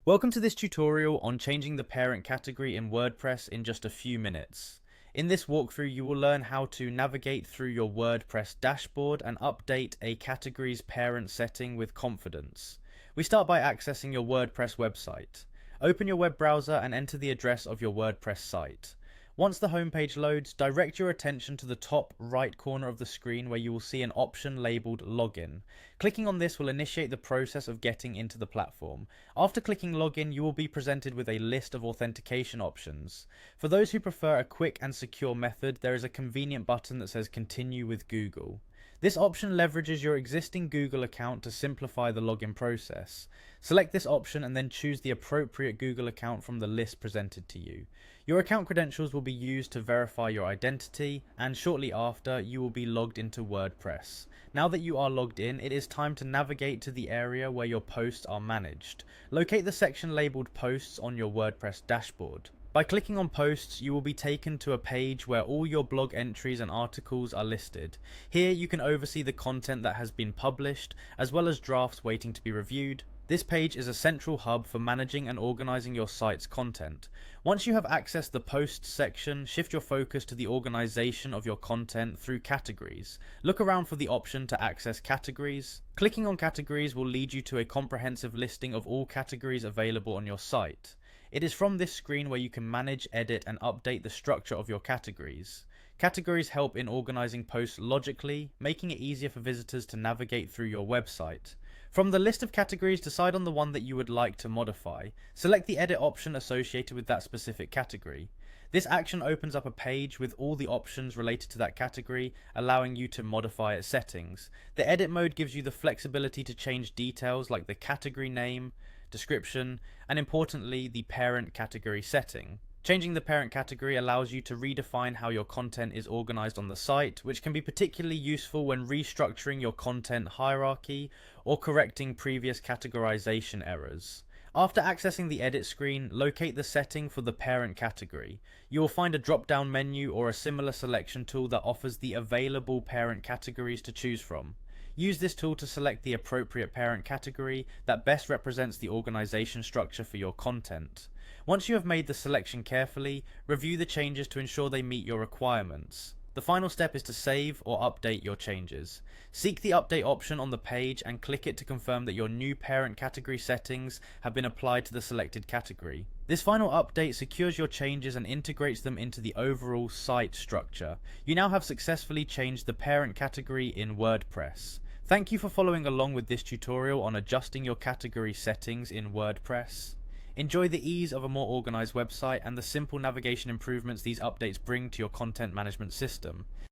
Welcome to this tutorial on changing the parent category in WordPress in just a few minutes. In this walkthrough, you will learn how to navigate through your WordPress dashboard and update a category's parent setting with confidence. We start by accessing your WordPress website. Open your web browser and enter the address of your WordPress site. Once the homepage loads, direct your attention to the top right corner of the screen where you will see an option labeled Login. Clicking on this will initiate the process of getting into the platform. After clicking Login, you will be presented with a list of authentication options. For those who prefer a quick and secure method, there is a convenient button that says Continue with Google. This option leverages your existing Google account to simplify the login process. Select this option and then choose the appropriate Google account from the list presented to you. Your account credentials will be used to verify your identity, and shortly after, you will be logged into WordPress. Now that you are logged in, it is time to navigate to the area where your posts are managed. Locate the section labeled Posts on your WordPress dashboard. By clicking on Posts, you will be taken to a page where all your blog entries and articles are listed. Here you can oversee the content that has been published, as well as drafts waiting to be reviewed. This page is a central hub for managing and organizing your site's content. Once you have accessed the Posts section, shift your focus to the organization of your content through categories. Look around for the option to access categories. Clicking on categories will lead you to a comprehensive listing of all categories available on your site. It is from this screen where you can manage, edit, and update the structure of your categories. Categories help in organizing posts logically, making it easier for visitors to navigate through your website. From the list of categories, decide on the one that you would like to modify. Select the edit option associated with that specific category. This action opens up a page with all the options related to that category, allowing you to modify its settings. The edit mode gives you the flexibility to change details like the category name, description, and importantly, the parent category setting. Changing the parent category allows you to redefine how your content is organized on the site, which can be particularly useful when restructuring your content hierarchy or correcting previous categorization errors. After accessing the edit screen, locate the setting for the parent category. You will find a drop-down menu or a similar selection tool that offers the available parent categories to choose from. Use this tool to select the appropriate parent category that best represents the organization structure for your content. Once you have made the selection carefully, review the changes to ensure they meet your requirements. The final step is to save or update your changes. Seek the update option on the page and click it to confirm that your new parent category settings have been applied to the selected category. This final update secures your changes and integrates them into the overall site structure. You now have successfully changed the parent category in WordPress. Thank you for following along with this tutorial on adjusting your category settings in WordPress. Enjoy the ease of a more organized website and the simple navigation improvements these updates bring to your content management system.